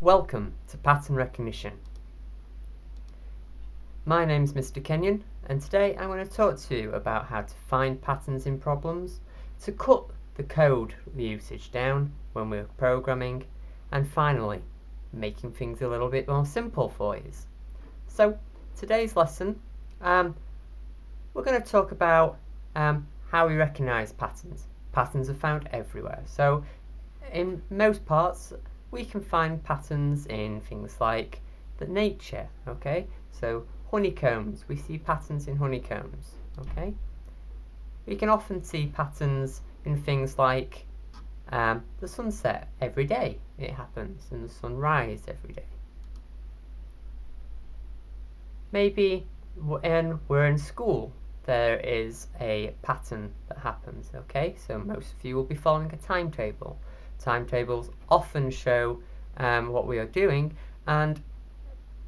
Welcome to Pattern Recognition. My name's Mr. Kenyon, and today I'm going to talk to you about how to find patterns in problems, to cut the code usage down when we're programming, and finally, making things a little bit more simple for you. So, today's lesson, we're going to talk about how we recognize patterns. Patterns are found everywhere. So, in most parts, we can find patterns in things like the nature, okay? So honeycombs, we see patterns in honeycombs, okay? We can often see patterns in things like the sunset every day. It happens, and the sunrise every day. Maybe when we're in school, there is a pattern that happens, okay? So most of you will be following a timetable. Timetables often show what we are doing, and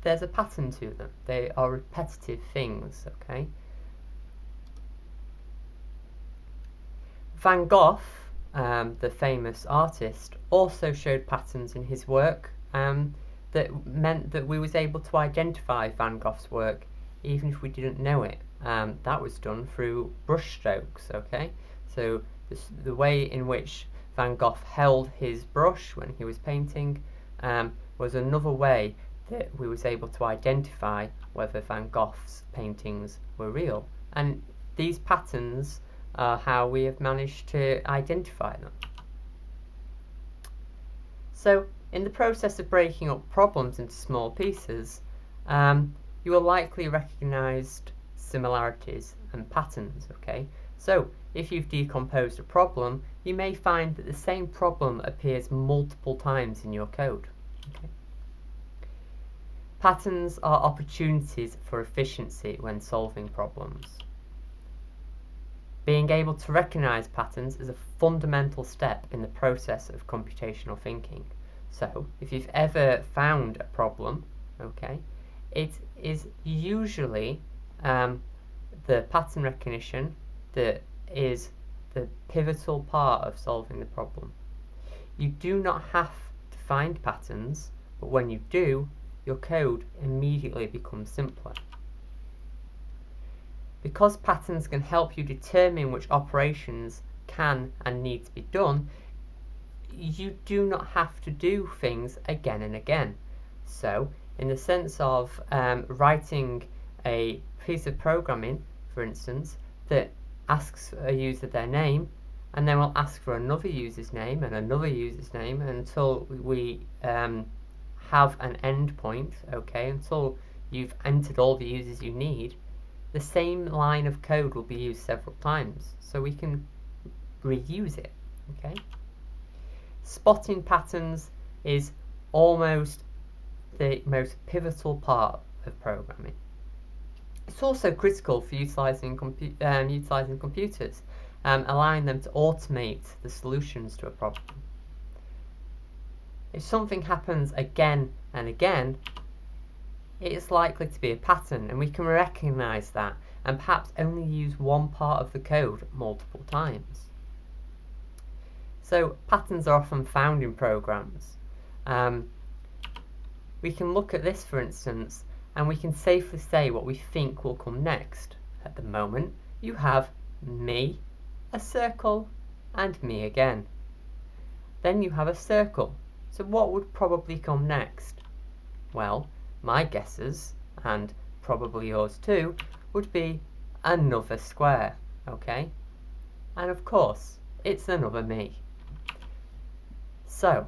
there's a pattern to them. They are repetitive things, okay? Van Gogh, the famous artist, also showed patterns in his work that meant that we was able to identify Van Gogh's work even if we didn't know it. That was done through brush strokes, okay? So the way in which Van Gogh held his brush when he was painting was another way that we was able to identify whether Van Gogh's paintings were real. And these patterns are how we have managed to identify them. So in the process of breaking up problems into small pieces, you will likely recognize similarities and patterns, okay? So if you've decomposed a problem, you may find that the same problem appears multiple times in your code. Okay? Patterns are opportunities for efficiency when solving problems. Being able to recognize patterns is a fundamental step in the process of computational thinking. So if you've ever found a problem, okay, it is usually the pattern recognition that is the pivotal part of solving the problem. You do not have to find patterns, but when you do, your code immediately becomes simpler. Because patterns can help you determine which operations can and need to be done, you do not have to do things again and again. So, in the sense of writing a piece of programming, for instance, that asks a user their name, and then we'll ask for another user's name and another user's name until we have an endpoint, okay, until you've entered all the users you need. The same line of code will be used several times, so we can reuse it, okay? Spotting patterns is almost the most pivotal part of programming. It's also critical for utilising computers, allowing them to automate the solutions to a problem. If something happens again and again, it is likely to be a pattern, and we can recognise that and perhaps only use one part of the code multiple times. So patterns are often found in programs. We can look at this, for instance, and we can safely say what we think will come next. At the moment, you have me, a circle, and me again. Then you have a circle. So what would probably come next? Well, my guesses, and probably yours too, would be another square, okay? And of course, it's another me. So,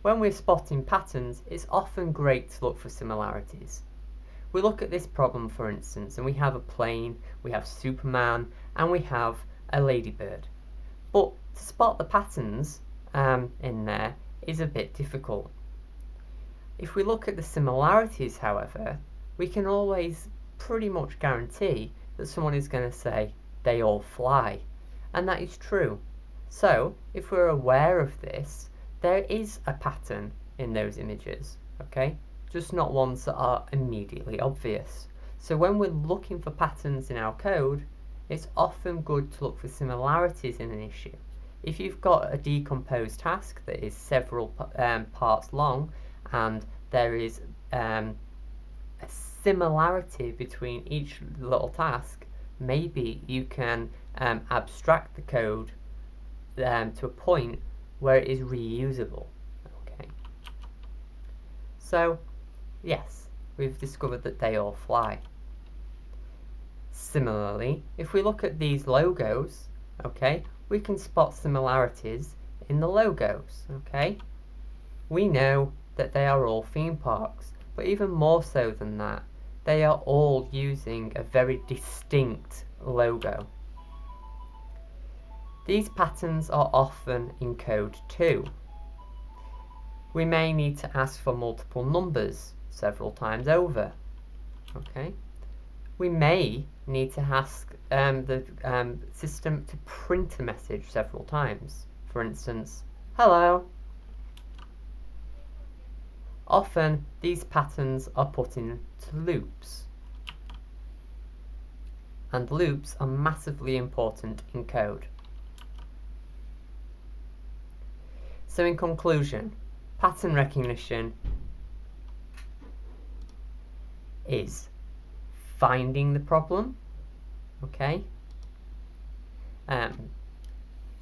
when we're spotting patterns, it's often great to look for similarities. We look at this problem, for instance, and we have a plane, we have Superman, and we have a ladybird. But to spot the patterns in there is a bit difficult. If we look at the similarities, however, we can always pretty much guarantee that someone is going to say, they all fly. And that is true. So, if we're aware of this, there is a pattern in those images, okay? Just not ones that are immediately obvious. So when we're looking for patterns in our code, it's often good to look for similarities in an issue. If you've got a decomposed task that is several parts long and there is a similarity between each little task, maybe you can abstract the code to a point where it is reusable. Okay. So, yes, we've discovered that they all fly. Similarly, if we look at these logos, okay, we can spot similarities in the logos, okay? We know that they are all theme parks, but even more so than that, they are all using a very distinct logo. These patterns are often in code too. We may need to ask for multiple numbers several times over, okay? We may need to ask the system to print a message several times. For instance, hello. Often these patterns are put into loops. And loops are massively important in code. So in conclusion, pattern recognition is finding the problem, okay?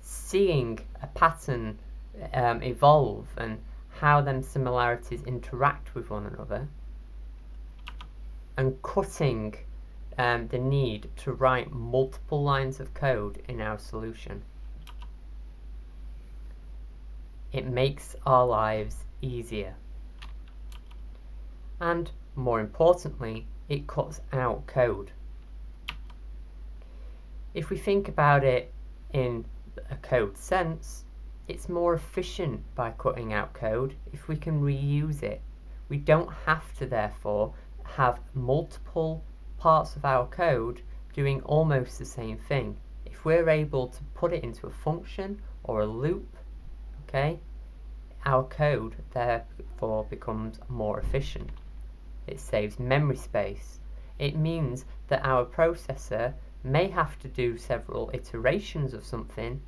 Seeing a pattern evolve and how them similarities interact with one another, and cutting the need to write multiple lines of code in our solution. It makes our lives easier. And more importantly, it cuts out code. If we think about it in a code sense, it's more efficient by cutting out code if we can reuse it. We don't have to, therefore, have multiple parts of our code doing almost the same thing. If we're able to put it into a function or a loop, okay, our code therefore becomes more efficient. It saves memory space. It means that our processor may have to do several iterations of something,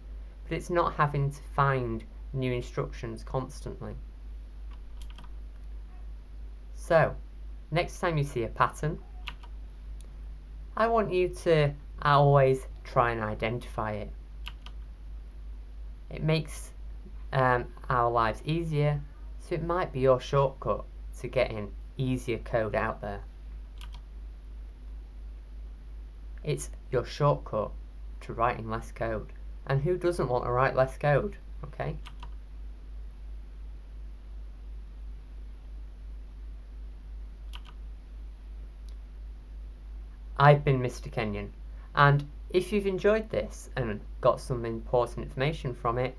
but it's not having to find new instructions constantly. So, next time you see a pattern, I want you to always try and identify it. It makes our lives easier, so it might be your shortcut to getting easier code out there. It's your shortcut to writing less code. And who doesn't want to write less code, okay? I've been Mr. Kenyon, and if you've enjoyed this and got some important information from it,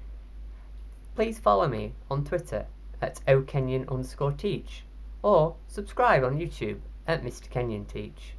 please follow me on Twitter at okenyon_teach, or subscribe on YouTube at Mr. Kenyon Teach.